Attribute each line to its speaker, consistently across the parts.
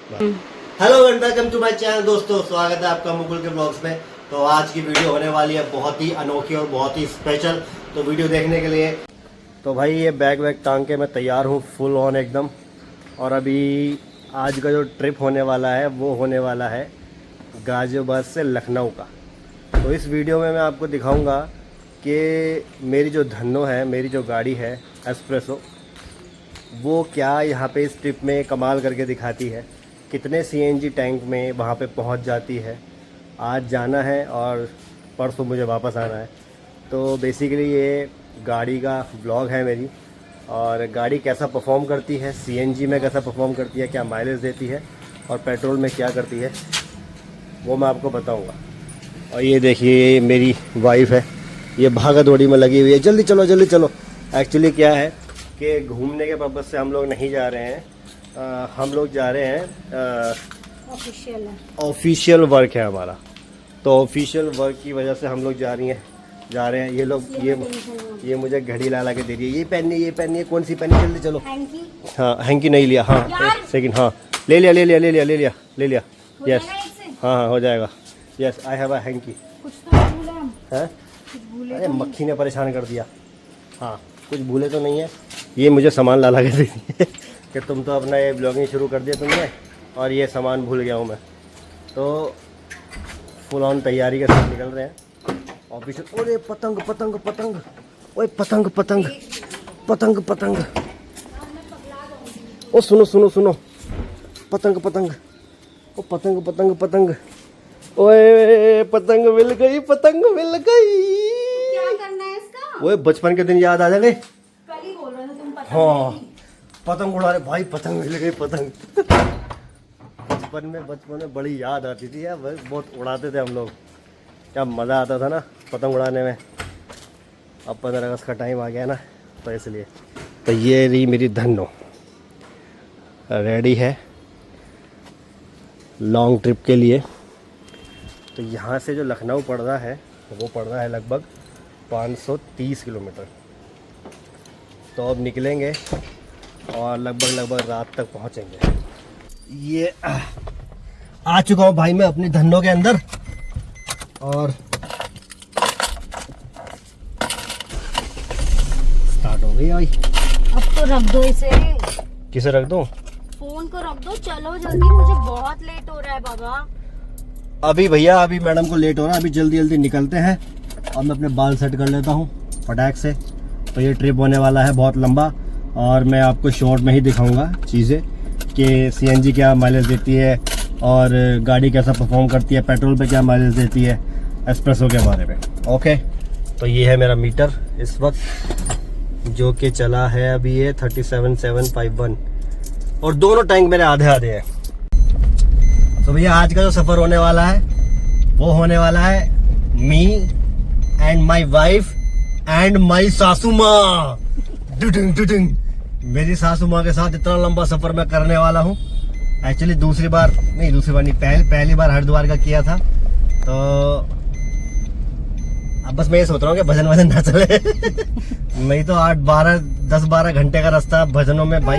Speaker 1: Hello and welcome to my channel दोस्तों, स्वागत है आपका मुकुल के ब्लॉग्स में। तो आज की वीडियो होने वाली है बहुत ही अनोखी और बहुत ही स्पेशल, तो वीडियो देखने के लिए। तो भाई ये बैग वैग टांग के मैं तैयार हूँ फुल ऑन एकदम। और अभी आज का जो ट्रिप होने वाला है वो होने वाला है गाजियाबाद से लखनऊ का। तो इस वीडियो में मैं आपको दिखाऊंगा कि मेरी जो धन्नो है, मेरी जो गाड़ी है एस्प्रेसो, वो क्या यहाँ पे इस ट्रिप में कमाल करके दिखाती है, कितने सीएनजी टैंक में वहाँ पे पहुँच जाती है। आज जाना है और परसों मुझे वापस आना है। तो बेसिकली ये गाड़ी का ब्लॉग है मेरी, और गाड़ी कैसा परफॉर्म करती है, सीएनजी में कैसा परफॉर्म करती है, क्या माइलेज देती है और पेट्रोल में क्या करती है, वो मैं आपको बताऊँगा। और ये देखिए ये मेरी वाइफ है, ये भागा दौड़ी में लगी हुई है, जल्दी चलो जल्दी चलो। एक्चुअली क्या है कि घूमने के पर्पज़ से हम लोग नहीं जा रहे हैं, हम लोग जा रहे हैं ऑफिशियल वर्क है हमारा। तो ऑफिशियल वर्क की वजह से हम लोग जा रहे हैं। ये लोग ये मुझे घड़ी ला के दे रही है, ये पहननी है, कौन सी पहननी, जल्दी चलो। हाँ हैंकी नहीं लिया, हाँ एक सेकंड, हाँ ले लिया यस, हाँ हो जाएगा, yes I have a hanky. है अरे मक्खी ने परेशान कर दिया। हाँ कुछ भूले तो नहीं है, ये मुझे सामान ला के दे रही है कि तुम तो अपना ये ब्लॉगिंग शुरू कर दिया तुमने और ये सामान भूल गया हूँ मैं। तो फुल ऑन तैयारी के साथ निकल रहे हैं ऑफिशियल। ओरे पतंग पतंग पतंग, ओए पतंग पतंग पतंग पतंग, ओ सुनो सुनो सुनो, पतंग पतंग, ओ पतंग पतंग पतंग, ओए पतंग मिल गई, पतंग मिल गई।
Speaker 2: क्या करना है इसका?
Speaker 1: ओए बचपन के दिन याद आ जाएंगे।
Speaker 2: कल ही बोल रहे थे तुम पतंग।
Speaker 1: हाँ पतंग उड़ा रहे भाई, पतंग मिल गई पतंग। बचपन में बड़ी याद आती थी यार, बहुत उड़ाते थे हम लोग, क्या मज़ा आता था ना पतंग उड़ाने में। अब 15 अगस्त का टाइम आ गया ना, तो इसलिए। तो ये रही मेरी धन्नो, रेडी है लॉन्ग ट्रिप के लिए। तो यहाँ से जो लखनऊ पड़ रहा है वो पड़ रहा है लगभग 530 किलोमीटर। तो अब निकलेंगे और लगभग रात तक पहुँचेंगे। ये आ चुका हूँ भाई मैं अपनी धन्नो के अंदर, और स्टार्ट हो गई भाई।
Speaker 2: अब तो रख दो इसे,
Speaker 1: किसे रख दूँ?
Speaker 2: फोन को रख दो, चलो जल्दी, मुझे बहुत लेट हो रहा है बाबा।
Speaker 1: अभी भैया अभी मैडम को लेट हो रहा है, अभी जल्दी निकलते हैं और मैं अपने बाल सेट कर लेता हूँ फटाक से। तो ये ट्रिप होने वाला है बहुत लंबा, और मैं आपको शॉर्ट में ही दिखाऊंगा चीज़ें कि सीएनजी क्या माइलेज देती है और गाड़ी कैसा परफॉर्म करती है, पेट्रोल पे क्या माइलेज देती है, एस्प्रेसो के बारे में। ओके, तो ये है मेरा मीटर इस वक्त, जो कि चला है अभी ये 37,751, और दोनों टैंक मेरे आधे हैं। तो भैया आज का जो सफ़र होने वाला है वो होने वाला है me and my wife and my सासू माँ। डुडुंग मेरी सासू माँ के साथ इतना लंबा सफ़र मैं करने वाला हूँ। एक्चुअली दूसरी बार नहीं, पहली बार हरिद्वार का किया था। तो अब बस मैं ये सोच रहा हूँ कि भजन ना चले नहीं तो 10-12 घंटे का रास्ता भजनों में भाई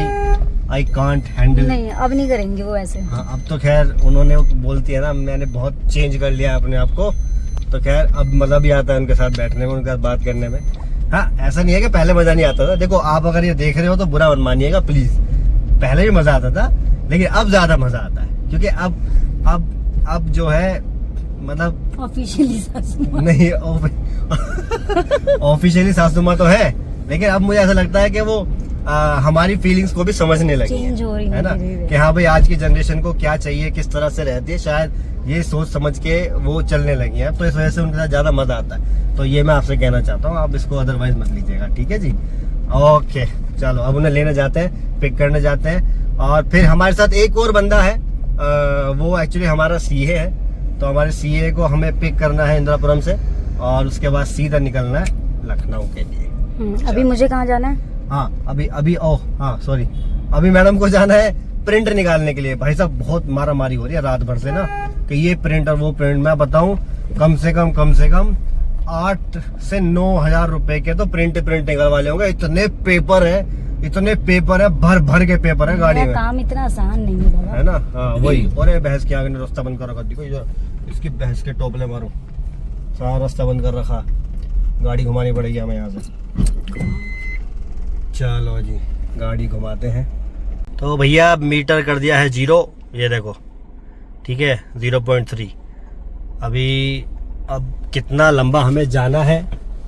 Speaker 1: आई कांट हैंडल।
Speaker 2: नहीं अब नहीं करेंगे वो ऐसे।
Speaker 1: हाँ अब तो खैर उन्होंने बोलती है ना, मैंने बहुत चेंज कर लिया अपने आप को, तो खैर अब मज़ा भी आता है उनके साथ बैठने में, उनके साथ बात करने में। हाँ ऐसा नहीं है कि पहले मज़ा नहीं आता था। देखो आप अगर ये देख रहे हो तो बुरा मत मानिएगा प्लीज़, पहले भी मज़ा आता था लेकिन अब ज़्यादा मज़ा आता है, क्योंकि अब जो है मतलब
Speaker 2: ऑफिशियली सासू माँ
Speaker 1: नहीं ऑफिशियली सासू माँ तो है, लेकिन अब मुझे ऐसा लगता है कि वो हमारी फीलिंग्स को भी समझने लगी
Speaker 2: चेंज हो रही
Speaker 1: है ना, कि हाँ भाई आज की जनरेशन को क्या चाहिए, किस तरह से रहती है, शायद ये सोच समझ के वो चलने लगी है। तो इस वजह से उनके साथ ज्यादा मजा आता है। तो ये मैं आपसे कहना चाहता हूँ, आप इसको अदरवाइज मत लीजिएगा, ठीक है जी। ओके चलो अब उन्हें लेने जाते हैं, पिक करने जाते हैं। और फिर हमारे साथ एक और बंदा है, वो एक्चुअली हमारा सीए है। तो हमारे सीए को हमें पिक करना है इंदिरापुरम से, और उसके बाद सीधा निकलना है लखनऊ के लिए।
Speaker 2: अभी मुझे कहाँ जाना है?
Speaker 1: हाँ अभी ओह हाँ सॉरी, अभी मैडम को जाना है प्रिंट निकालने के लिए। भाई साहब बहुत मारा मारी हो रही है रात भर से ना, कि ये प्रिंट और वो प्रिंट। मैं बताऊं कम से कम 8 से 9 हजार रुपए के तो प्रिंट निकलवा ले होंगे। इतने पेपर है, इतने पेपर है, भर भर के पेपर है गाड़ी में।
Speaker 2: काम इतना आसान नहीं है
Speaker 1: है ना। हाँ वही। और ये भैंस के आगे ने रास्ता बंद कर रखा, देखो इधर इसकी भैंस के टोपले मारो, सारा रास्ता बंद कर रखा, गाड़ी घुमानी पड़ेगी हमें यहाँ से। चलो जी गाड़ी घुमाते हैं। तो भैया मीटर कर दिया है 0, ये देखो ठीक है 0.3। अभी अब कितना लंबा हमें जाना है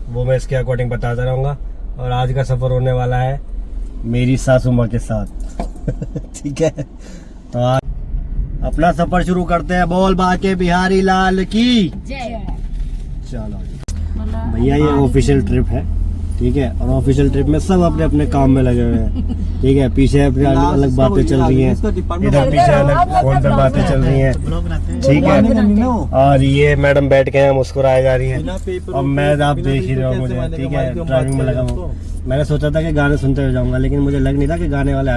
Speaker 1: वो मैं इसके अकॉर्डिंग बताता रहूँगा। और आज का सफ़र होने वाला है मेरी सासू माँ के साथ ठीक है। तो आज अपना सफ़र शुरू करते हैं। बोल बाके बिहारी लाल की
Speaker 2: जय।
Speaker 1: चलो भैया ये ऑफिशियल ट्रिप है ठीक है। और ऑफिशियल ट्रिप में सब अपने अपने काम में लगे हुए हैं ठीक है। पीछे अपने अलग बातें चल रही हैं, इधर पीछे अलग फोन पे बातें चल रही हैं ठीक है। और ये मैडम बैठ के मुस्कुराई जा रही है। और मैं आप देख ही रहे हो मुझे ठीक है, ड्राइविंग में लगा हूँ। मैंने सोचा था कि गाने सुनते हुए जाऊंगा, लेकिन मुझे लग नहीं था कि गाने वाले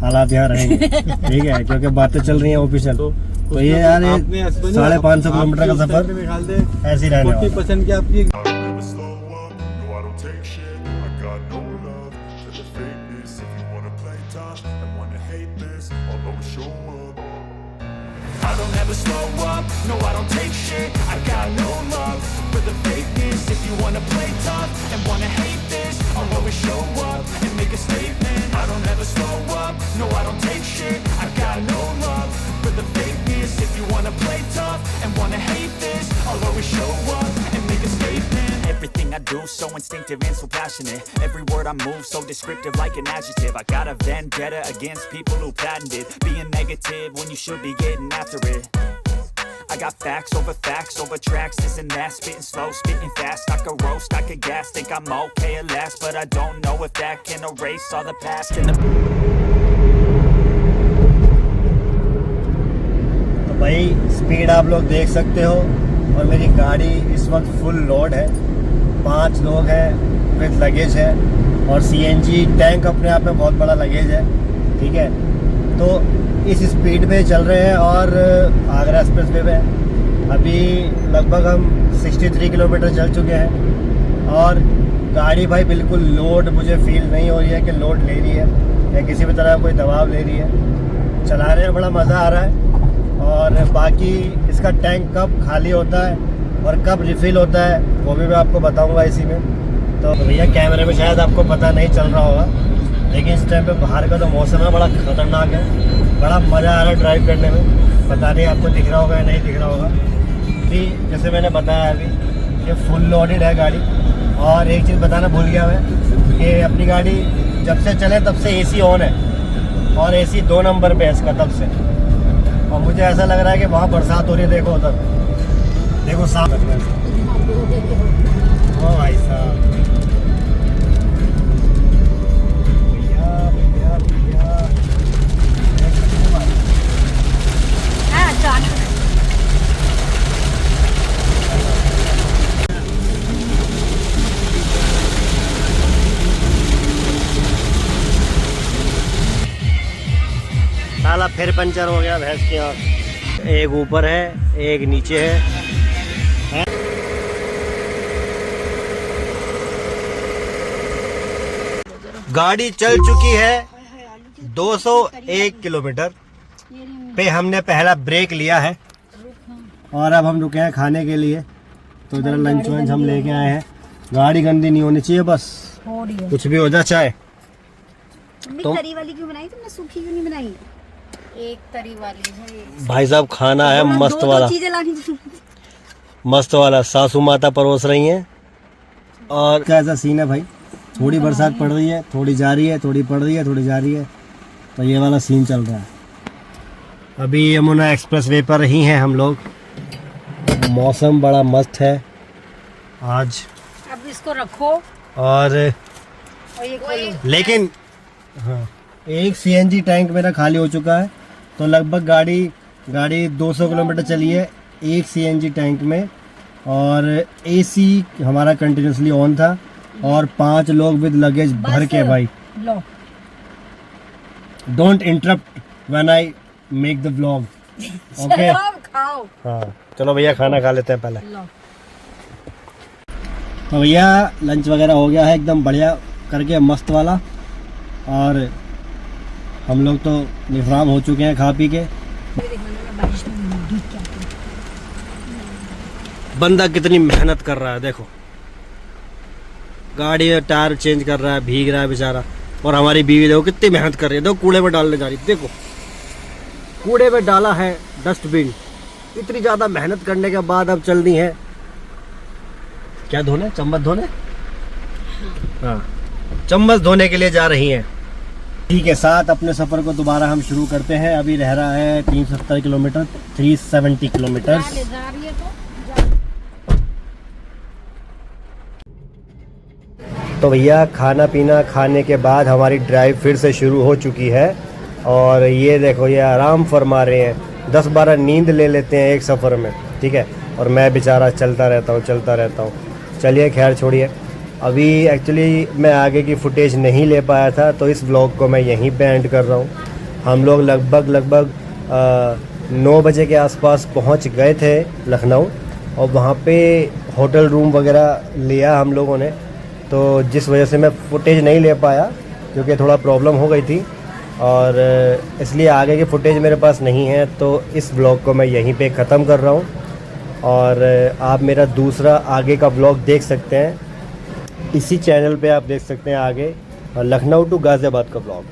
Speaker 1: हालात यहाँ रहेंगे ठीक है, क्योंकि बातें चल रही हैं ऑफिशियल। तो ये यार 550 किलोमीटर का सफर ऐसे ही रहने वाला।
Speaker 3: I don't ever slow up, no I don't take shit. I got no love for the fakeness. If you wanna play tough and wanna hate this, I'll always show up and make a statement. I don't ever slow up, no I don't take shit. I got no love for the fakeness. If you wanna play tough and wanna hate this, I'll always show up and make a statement. Everything I do so instinctive and so passionate. Every word I move so descriptive like an adjective. I got a vendetta against people who patented being negative when you should be getting after it. I got facts over tracks, this and that, spitting slow, spitting fast. I could roast, I could gas, think I'm okay at last, but I don't know if that can erase all the past and the...
Speaker 1: तो भाई speed आप लोग देख सकते हो। और मेरी गाड़ी इस वक्त फुल लोड है, 5 लोग हैं विद लगेज है। और सीएनजी टैंक अपने आप में बहुत बड़ा लगेज है ठीक है। तो इस स्पीड में चल रहे हैं और आगरा एक्सप्रेस वे में अभी लगभग हम 63 किलोमीटर चल चुके हैं। और गाड़ी भाई बिल्कुल लोड मुझे फील नहीं हो रही है कि लोड ले रही है या किसी भी तरह कोई दबाव ले रही है। चलाने में बड़ा मज़ा आ रहा है। और बाकी इसका टैंक कब खाली होता है और कब रिफ़िल होता है वो भी मैं आपको बताऊंगा इसी में। तो भैया कैमरे में शायद आपको पता नहीं चल रहा होगा, लेकिन इस टाइम पे बाहर का जो मौसम है बड़ा ख़तरनाक है, बड़ा मज़ा आ रहा है ड्राइव करने में। पता नहीं आपको दिख रहा होगा या नहीं दिख रहा होगा कि जैसे मैंने बताया अभी ये फुल लोडेड है गाड़ी। और एक चीज़ बताना भूल गया मैं कि अपनी गाड़ी जब से चले तब से AC ऑन है और AC 2 नंबर पे है इसका तब से। और मुझे ऐसा लग रहा है कि वहाँ बरसात हो रही है, देखो उधर देखो साफ है। ओ भाई साहब साला फिर पंचर हो गया भैंस की आँख। एक ऊपर है एक नीचे है। गाड़ी चल चुकी है 201 किलोमीटर पे हमने पहला ब्रेक लिया है। और अब हम रुके हैं खाने के लिए। तो जरा लंच वंच हम लेके आए हैं। गाड़ी गंदी नहीं होनी चाहिए, बस कुछ भी हो जाए चाहे।
Speaker 2: तो तरी वाली क्यों बनाई तुमने, सूखी क्यों नहीं बनाई? एक तरी वाली है
Speaker 1: भाई साहब, खाना है मस्त वाला, मस्त वाला। सासू माता परोस रही हैं। और कैसा सीन है भाई, थोड़ी बरसात पड़ रही है, थोड़ी जा रही है, थोड़ी पड़ रही है, थोड़ी जा रही है। तो ये वाला सीन चल रहा है। अभी यमुना एक्सप्रेस वे पर ही हैं हम लोग। मौसम बड़ा मस्त है आज।
Speaker 2: अब इसको रखो
Speaker 1: और
Speaker 2: ये
Speaker 1: लेकिन हाँ, एक सीएनजी टैंक मेरा खाली हो चुका है। तो लगभग गाड़ी 200 किलोमीटर चली है एक सीएनजी टैंक में। और एसी हमारा कंटिन्यूसली ऑन था। और 5 लोग विद लगेज भर के भाई। Don't interrupt when I make the vlog, okay?
Speaker 2: खाओ।
Speaker 1: हाँ चलो भैया खाना खा लेते हैं पहले। तो भैया लंच वगैरह हो गया है एकदम बढ़िया करके, मस्त वाला। और हम लोग तो निफराम हो चुके हैं खा पी के। बंदा कितनी मेहनत कर रहा है, देखो गाड़ी में टायर चेंज कर रहा है, भीग रहा है बेचारा। और हमारी बीवी देखो कितनी मेहनत कर रही है, देखो कूड़े में डालने जा रही है, देखो कूड़े में डाला है डस्टबिन। इतनी ज़्यादा मेहनत करने के बाद अब चल दी है क्या धोने, चम्मच धोने। हाँ, चम्मच धोने के लिए जा रही हैं। ठीक है, साथ अपने सफ़र को दोबारा हम शुरू करते हैं। अभी रह रहा है 370 किलोमीटर, 370 किलोमीटर। तो भैया खाना पीना खाने के बाद हमारी ड्राइव फिर से शुरू हो चुकी है। और ये देखो ये आराम फरमा रहे हैं, 10-12 नींद ले लेते हैं एक सफ़र में, ठीक है। और मैं बेचारा चलता रहता हूँ। चलिए खैर छोड़िए। अभी एक्चुअली मैं आगे की फुटेज नहीं ले पाया था, तो इस व्लॉग को मैं यहीं पे एंड कर रहा हूँ। हम लोग लगभग 9 बजे के आसपास पहुँच गए थे लखनऊ, और वहाँ पे होटल रूम वगैरह लिया हम लोगों ने। तो जिस वजह से मैं फुटेज नहीं ले पाया, क्योंकि थोड़ा प्रॉब्लम हो गई थी, और इसलिए आगे की फुटेज मेरे पास नहीं है। तो इस व्लॉग को मैं यहीं पे ख़त्म कर रहा हूँ, और आप मेरा दूसरा आगे का व्लॉग देख सकते हैं इसी चैनल पे। आप देख सकते हैं आगे लखनऊ टू गाज़ियाबाद का व्लॉग।